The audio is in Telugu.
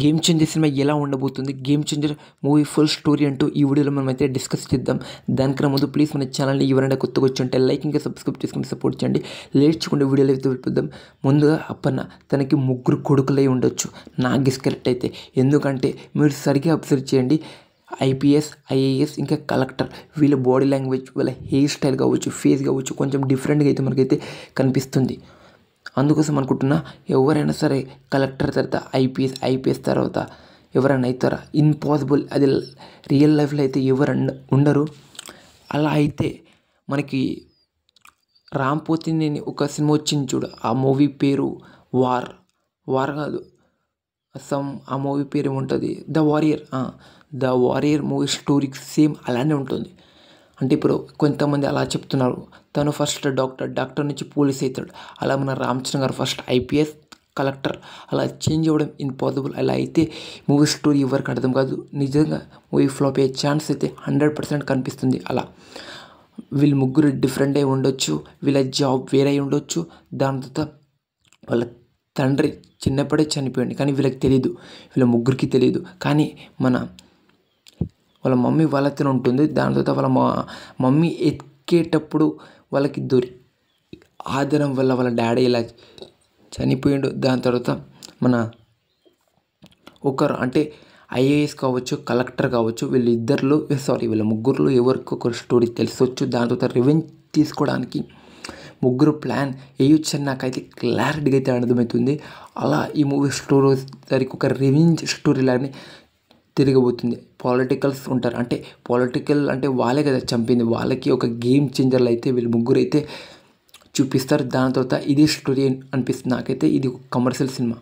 గేమ్ చేంజర్ సినిమా ఎలా ఉండబోతుంది, game changer movie full story అంటూ ఈ వీడియోలో మనమైతే డిస్కస్ చేద్దాం. దానికన్నా ముందు ప్లీజ్ మన ఛానల్ని ఎవరైనా కొత్తగా వచ్చి ఉంటే లైక్ ఇంకా సబ్స్క్రైబ్ చేసుకుని సపోర్ట్ చేయండి. లేట్ చేయకుండా వీడియోలో అయితే వెళ్ళిపోద్దాం. ముందుగా అప్పన్న తనకి 3 కొడుకులై ఉండొచ్చు, నా గెస్ కరెక్ట్ అయితే. ఎందుకంటే మీరు సరిగ్గా అబ్జర్వ్ చేయండి, ఐపీఎస్, ఐఏఎస్ ఇంకా కలెక్టర్ వీళ్ళ బాడీ లాంగ్వేజ్, వాళ్ళ హెయిర్ స్టైల్ కావచ్చు, ఫేస్ కావచ్చు కొంచెం డిఫరెంట్గా అయితే మనకైతే కనిపిస్తుంది. అందుకోసం అనుకుంటున్నా ఎవరైనా సరే కలెక్టర్ తర్వాత ఐపీఎస్ తర్వాత ఎవరైనా అవుతారా? ఇంపాసిబుల్. అది రియల్ లైఫ్లో అయితే ఎవరు ఉండరు. అలా అయితే మనకి రామ్ పోతినేని ఒక సినిమా వచ్చింది చూడు, ఆ మూవీ పేరు వార్ కాదు, ఆ మూవీ పేరు ఏముంటుంది, the warrior movie story same అలానే ఉంటుంది. అంటే ఇప్పుడు కొంతమంది అలా చెప్తున్నారు, తను ఫస్ట్ డాక్టర్ నుంచి పోలీస్ అవుతాడు. అలా మన రామ్ చరణ్ గారు ఫస్ట్ ఐపీఎస్, కలెక్టర్, అలా చేంజ్ అవ్వడం ఇంపాసిబుల్. అలా అయితే మూవీ స్టోరీ ఎవరికి అర్థం కాదు. నిజంగా మూవీ ఫ్లాప్ అయ్యే ఛాన్స్ అయితే 100% కనిపిస్తుంది. అలా వీళ్ళు ముగ్గురు డిఫరెంట్ అయి ఉండొచ్చు, వీళ్ళ జాబ్ వేరే అయి ఉండొచ్చు. దాని తర్వాత వాళ్ళ తండ్రి చిన్నప్పుడే చనిపోయింది, కానీ వీళ్ళకి తెలియదు, వీళ్ళ ముగ్గురికి తెలియదు. కానీ వాళ్ళ మమ్మీ వాళ్ళతోనే ఉంటుంది. దాని తర్వాత వాళ్ళ మమ్మీ ఎక్కేటప్పుడు వాళ్ళకి ఆధారం వల్ల వాళ్ళ డాడీ ఇలా చనిపోయిండు. దాని తర్వాత ఒకరు అంటే ఐఏఎస్ కావచ్చు, కలెక్టర్ కావచ్చు, వీళ్ళ ముగ్గురులో ఎవరికొకరు స్టోరీ తెలిసొచ్చు. దాని తర్వాత రివెంజ్ తీసుకోవడానికి ముగ్గురు ప్లాన్ వేయొచ్చు అని నాకైతే క్లారిటీగా అయితే అర్థమవుతుంది. అలా ఈ మూవీ స్టోరీ దానికి ఒక రివెంజ్ స్టోరీ లాగానే తిరగబోతుంది. పాలిటికల్స్ ఉంటారు, పొలిటికల్ అంటే వాళ్ళే కదా చంపింది, వాళ్ళకి ఒక గేమ్ చేంజర్లు అయితే వీళ్ళు ముగ్గురు అయితే చూపిస్తారు. దాని తర్వాత ఇదే స్టోరీ అనిపిస్తుంది నాకైతే. ఇది ఒక కమర్షియల్ సినిమా.